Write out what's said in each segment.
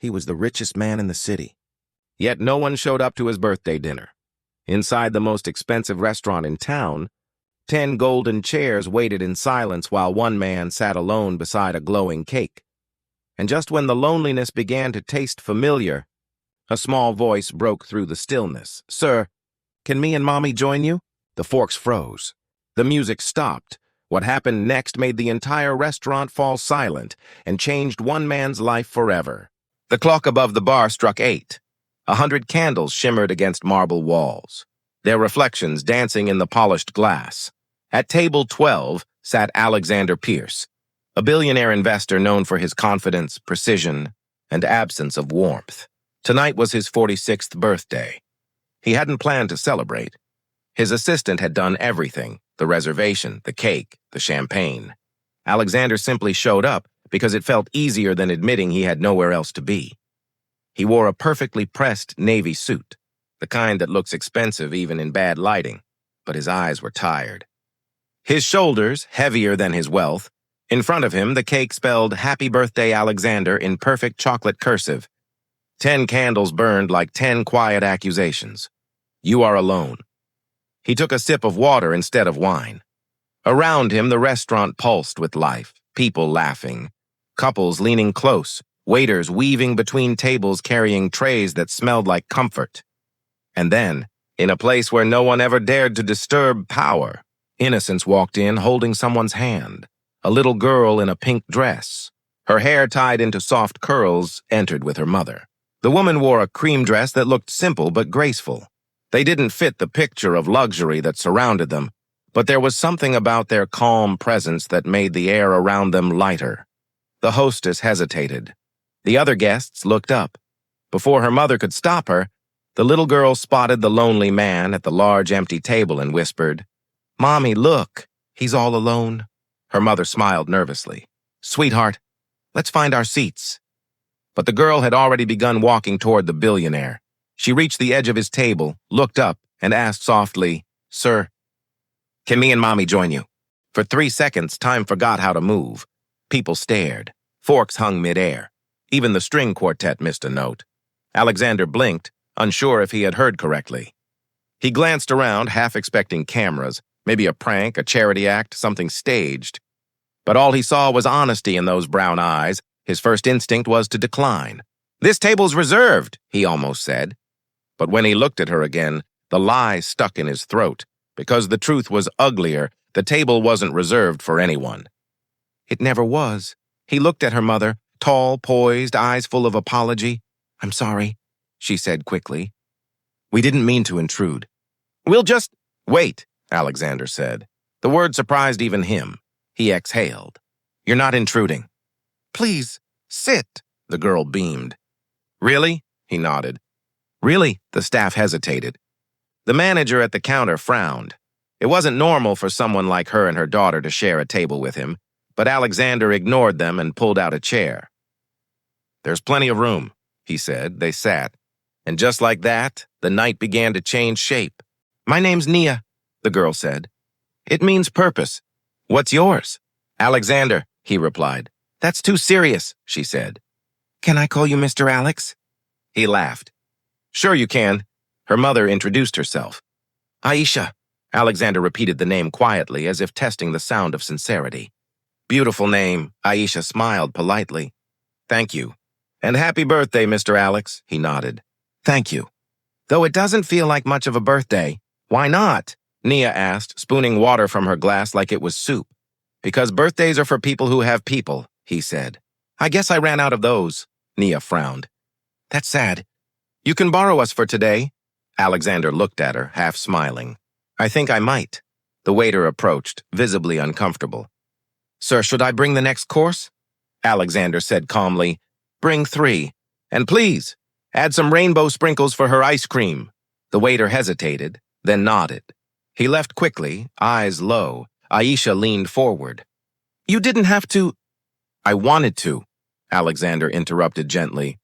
He was the richest man in the city. Yet no one showed up to his birthday dinner. Inside the most expensive restaurant in town, 10 golden chairs waited in silence while one man sat alone beside a glowing cake. And just when the loneliness began to taste familiar, a small voice broke through the stillness. "Sir, can me and Mommy join you?" The forks froze. The music stopped. What happened next made the entire restaurant fall silent and changed one man's life forever. The clock above the bar struck 8. 100 candles shimmered against marble walls, their reflections dancing in the polished glass. At table 12 sat Alexander Pierce, a billionaire investor known for his confidence, precision, and absence of warmth. Tonight was his 46th birthday. He hadn't planned to celebrate. His assistant had done everything: the reservation, the cake, the champagne. Alexander simply showed up because it felt easier than admitting he had nowhere else to be. He wore a perfectly pressed navy suit, the kind that looks expensive even in bad lighting, but his eyes were tired. His shoulders heavier than his wealth. In front of him, the cake spelled "Happy Birthday, Alexander" in perfect chocolate cursive. 10 candles burned like 10 quiet accusations. "You are alone." He took a sip of water instead of wine. Around him, the restaurant pulsed with life, people laughing, couples leaning close, waiters weaving between tables carrying trays that smelled like comfort. And then, in a place where no one ever dared to disturb power, Innocence walked in holding someone's hand. A little girl in a pink dress, her hair tied into soft curls, entered with her mother. The woman wore a cream dress that looked simple but graceful. They didn't fit the picture of luxury that surrounded them, but there was something about their calm presence that made the air around them lighter. The hostess hesitated. The other guests looked up. Before her mother could stop her, the little girl spotted the lonely man at the large empty table and whispered, "Mommy, look, he's all alone." Her mother smiled nervously. "Sweetheart, let's find our seats." But the girl had already begun walking toward the billionaire. She reached the edge of his table, looked up, and asked softly, "Sir, can me and Mommy join you?" For 3 seconds, time forgot how to move. People stared. Forks hung midair. Even the string quartet missed a note. Alexander blinked, unsure if he had heard correctly. He glanced around, half expecting cameras, maybe a prank, a charity act, something staged. But all he saw was honesty in those brown eyes. His first instinct was to decline. "This table's reserved," he almost said. But when he looked at her again, the lie stuck in his throat. Because the truth was uglier, the table wasn't reserved for anyone. It never was. He looked at her mother, tall, poised, eyes full of apology. "I'm sorry," she said quickly. "We didn't mean to intrude." "We'll just wait," Alexander said. The word surprised even him. He exhaled. "You're not intruding." "Please, sit," the girl beamed. "Really?" he nodded. "Really?" The staff hesitated. The manager at the counter frowned. It wasn't normal for someone like her and her daughter to share a table with him, but Alexander ignored them and pulled out a chair. "There's plenty of room," he said. They sat. And just like that, the night began to change shape. "My name's Nia," the girl said. "It means purpose. What's yours?" "Alexander," he replied. "That's too serious," she said. "Can I call you Mr. Alex?" He laughed. "Sure you can." Her mother introduced herself. "Aisha." Alexander repeated the name quietly, as if testing the sound of sincerity. "Beautiful name." Aisha smiled politely. "Thank you. And happy birthday, Mr. Alex," he nodded. "Thank you. Though it doesn't feel like much of a birthday." "Why not?" Nia asked, spooning water from her glass like it was soup. "Because birthdays are for people who have people," he said. "I guess I ran out of those." Nia frowned. "That's sad. You can borrow us for today." Alexander looked at her, half smiling. "I think I might." The waiter approached, visibly uncomfortable. "Sir, should I bring the next course?" Alexander said calmly, "Bring 3. And please, add some rainbow sprinkles for her ice cream." The waiter hesitated, then nodded. He left quickly, eyes low. Aisha leaned forward. "You didn't have to—" "I wanted to," Alexander interrupted gently.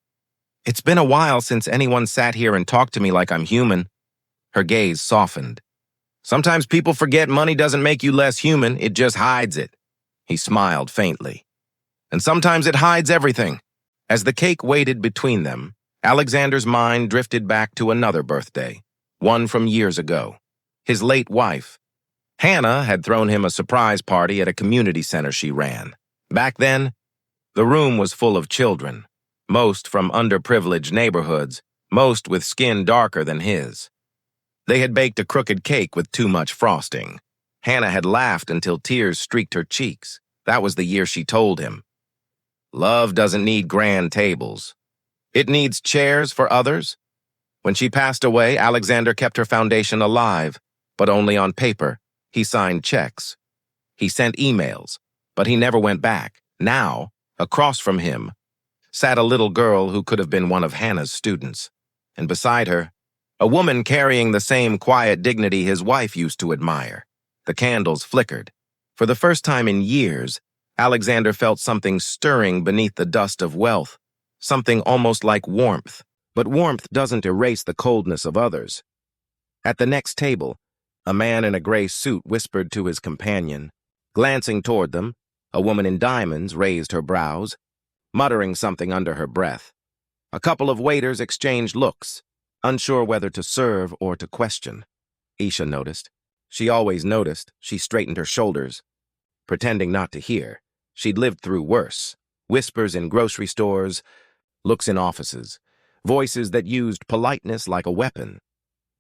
"It's been a while since anyone sat here and talked to me like I'm human." Her gaze softened. "Sometimes people forget money doesn't make you less human, it just hides it." He smiled faintly. "And sometimes it hides everything." As the cake waited between them, Alexander's mind drifted back to another birthday, one from years ago. His late wife, Hannah, had thrown him a surprise party at a community center she ran. Back then, the room was full of children, most from underprivileged neighborhoods, most with skin darker than his. They had baked a crooked cake with too much frosting. Hannah had laughed until tears streaked her cheeks. That was the year she told him, "Love doesn't need grand tables. It needs chairs for others." When she passed away, Alexander kept her foundation alive, but only on paper. He signed checks. He sent emails, but he never went back. Now, across from him, sat a little girl who could have been one of Hannah's students. And beside her, a woman carrying the same quiet dignity his wife used to admire. The candles flickered. For the first time in years, Alexander felt something stirring beneath the dust of wealth, something almost like warmth. But warmth doesn't erase the coldness of others. At the next table, a man in a gray suit whispered to his companion. Glancing toward them, a woman in diamonds raised her brows, muttering something under her breath. A couple of waiters exchanged looks, unsure whether to serve or to question. Isha noticed. She always noticed. She straightened her shoulders, pretending not to hear. She'd lived through worse. Whispers in grocery stores, looks in offices, voices that used politeness like a weapon.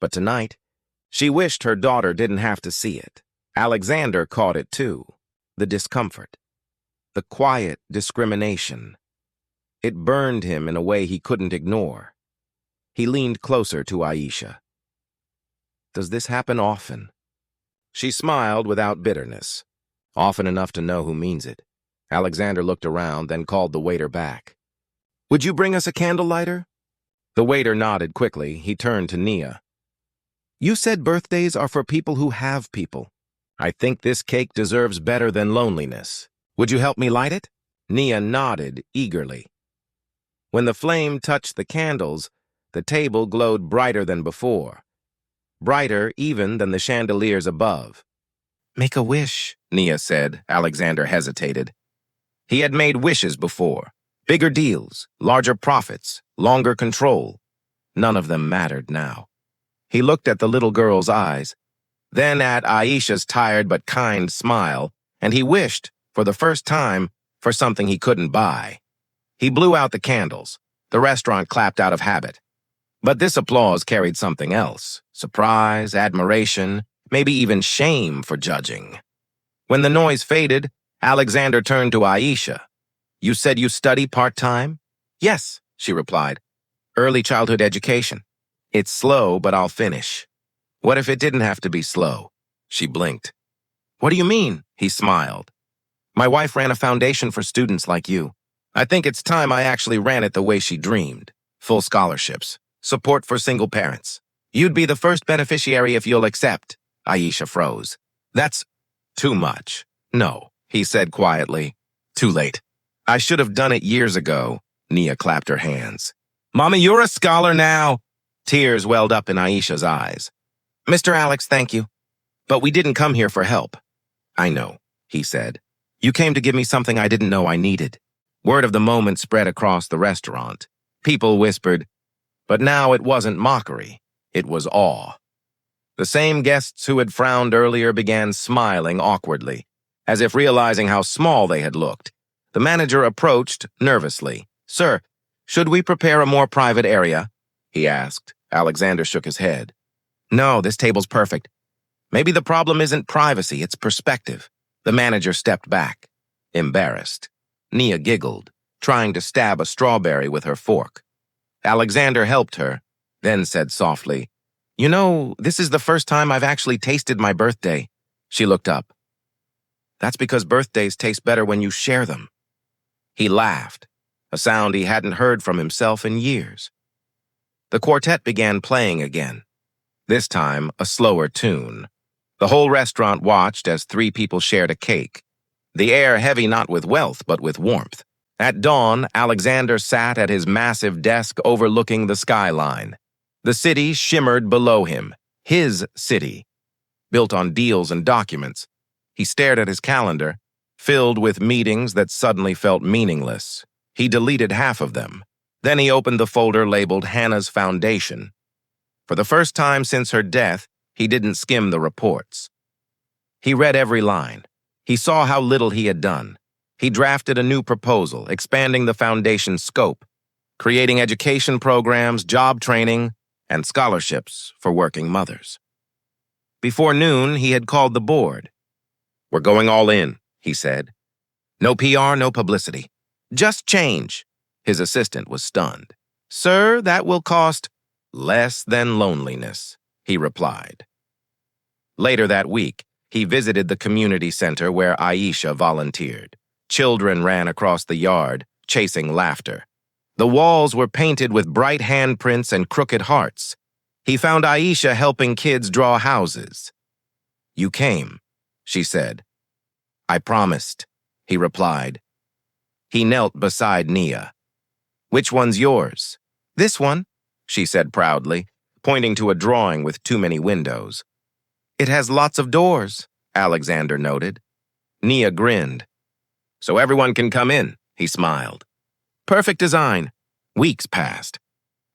But tonight, she wished her daughter didn't have to see it. Alexander caught it too. The discomfort. The quiet discrimination. It burned him in a way he couldn't ignore. He leaned closer to Aisha. "Does this happen often?" She smiled without bitterness. Often enough to know who means it. Alexander looked around, then called the waiter back. "Would you bring us a candle lighter?" The waiter nodded quickly. He turned to Nia. "You said birthdays are for people who have people. I think this cake deserves better than loneliness. Would you help me light it?" Nia nodded eagerly. When the flame touched the candles, the table glowed brighter than before. Brighter even than the chandeliers above. "Make a wish," Nia said. Alexander hesitated. He had made wishes before. Bigger deals, larger profits, longer control. None of them mattered now. He looked at the little girl's eyes, then at Aisha's tired but kind smile, and he wished, for the first time, for something he couldn't buy. He blew out the candles. The restaurant clapped out of habit. But this applause carried something else. Surprise, admiration, maybe even shame for judging. When the noise faded, Alexander turned to Aisha. "You said you study part-time?" "Yes," she replied. "Early childhood education. It's slow, but I'll finish." "What if it didn't have to be slow?" She blinked. "What do you mean?" He smiled. "My wife ran a foundation for students like you. I think it's time I actually ran it the way she dreamed. Full scholarships. Support for single parents. You'd be the first beneficiary if you'll accept." Aisha froze. "That's too much." "No," he said quietly. "Too late. I should have done it years ago." Nia clapped her hands. "Mommy, you're a scholar now." Tears welled up in Aisha's eyes. "Mr. Alex, thank you. But we didn't come here for help." "I know," he said. "You came to give me something I didn't know I needed." Word of the moment spread across the restaurant. People whispered, but now it wasn't mockery. It was awe. The same guests who had frowned earlier began smiling awkwardly, as if realizing how small they had looked. The manager approached nervously. "Sir, should we prepare a more private area?" he asked. Alexander shook his head. "No, this table's perfect. Maybe the problem isn't privacy, it's perspective." The manager stepped back, embarrassed. Nia giggled, trying to stab a strawberry with her fork. Alexander helped her, then said softly, "You know, this is the first time I've actually tasted my birthday." She looked up. "That's because birthdays taste better when you share them." He laughed, a sound he hadn't heard from himself in years. The quartet began playing again, this time a slower tune. The whole restaurant watched as three people shared a cake, the air heavy not with wealth but with warmth. At dawn, Alexander sat at his massive desk overlooking the skyline. The city shimmered below him, his city, built on deals and documents. He stared at his calendar, filled with meetings that suddenly felt meaningless. He deleted half of them. Then he opened the folder labeled Hannah's Foundation. For the first time since her death, he didn't skim the reports. He read every line. He saw how little he had done. He drafted a new proposal, expanding the foundation's scope, creating education programs, job training, and scholarships for working mothers. Before noon, he had called the board. "We're going all in," he said. "No PR, no publicity. Just change." His assistant was stunned. "Sir, that will cost less than loneliness," he replied. Later that week, he visited the community center where Aisha volunteered. Children ran across the yard, chasing laughter. The walls were painted with bright handprints and crooked hearts. He found Aisha helping kids draw houses. "You came," she said. "I promised," he replied. He knelt beside Nia. "Which one's yours?" "This one," she said proudly, pointing to a drawing with too many windows. "It has lots of doors," Alexander noted. Nia grinned. "So everyone can come in," he smiled. Perfect design. Weeks passed.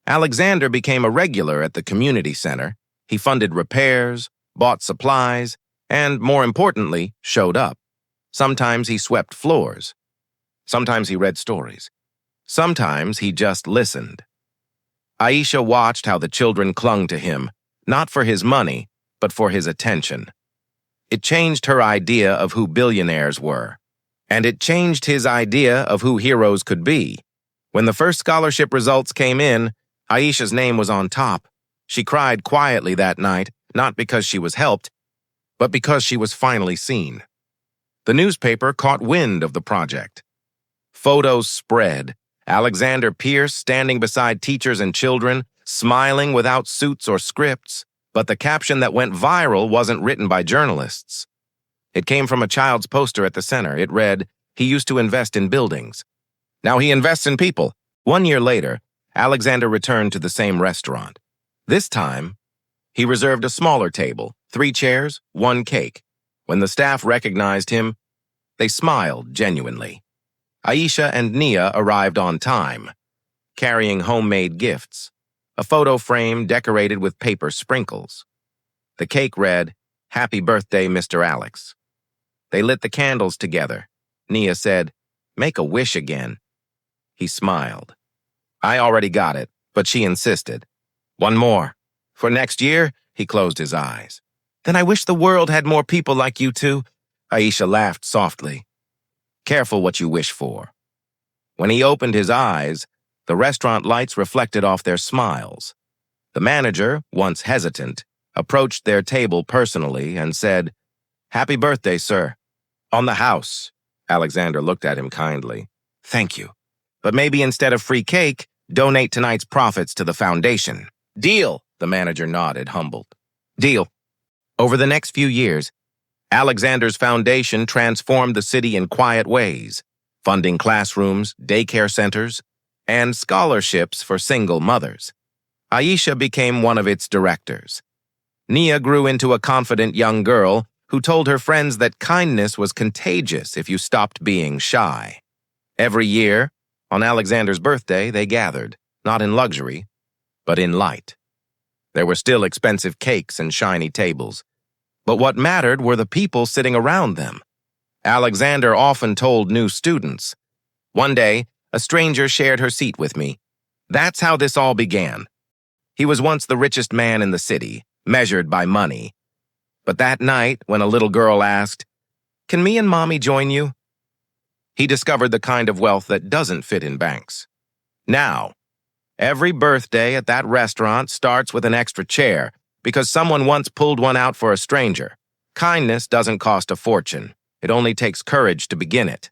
Alexander became a regular at the community center. He funded repairs, bought supplies, and, more importantly, showed up. Sometimes he swept floors. Sometimes he read stories. Sometimes he just listened. Aisha watched how the children clung to him, not for his money, but for his attention. It changed her idea of who billionaires were. And it changed his idea of who heroes could be. When the first scholarship results came in, Aisha's name was on top. She cried quietly that night, not because she was helped, but because she was finally seen. The newspaper caught wind of the project. Photos spread. Alexander Pierce standing beside teachers and children, smiling without suits or scripts, but the caption that went viral wasn't written by journalists. It came from a child's poster at the center. It read, "He used to invest in buildings. Now he invests in people." 1 year later, Alexander returned to the same restaurant. This time, he reserved a smaller table, 3 chairs, 1 cake. When the staff recognized him, they smiled genuinely. Aisha and Nia arrived on time, carrying homemade gifts, a photo frame decorated with paper sprinkles. The cake read, "Happy birthday, Mr. Alex." They lit the candles together. Nia said, "Make a wish again." He smiled. "I already got it," but she insisted. "One more. For next year," he closed his eyes. "Then I wish the world had more people like you two." Aisha laughed softly. "Careful what you wish for." When he opened his eyes, the restaurant lights reflected off their smiles. The manager, once hesitant, approached their table personally and said, "Happy birthday, sir." "On the house." Alexander looked at him kindly. "Thank you. But maybe instead of free cake, donate tonight's profits to the foundation." "Deal," the manager nodded, humbled. "Deal." Over the next few years, Alexander's foundation transformed the city in quiet ways, funding classrooms, daycare centers, and scholarships for single mothers. Aisha became one of its directors. Nia grew into a confident young girl who told her friends that kindness was contagious if you stopped being shy. Every year, on Alexander's birthday, they gathered, not in luxury, but in light. There were still expensive cakes and shiny tables, but what mattered were the people sitting around them. Alexander often told new students, "One day, a stranger shared her seat with me. That's how this all began." He was once the richest man in the city, measured by money. But that night, when a little girl asked, "Can me and Mommy join you?" he discovered the kind of wealth that doesn't fit in banks. Now, every birthday at that restaurant starts with an extra chair because someone once pulled one out for a stranger. Kindness doesn't cost a fortune. It only takes courage to begin it.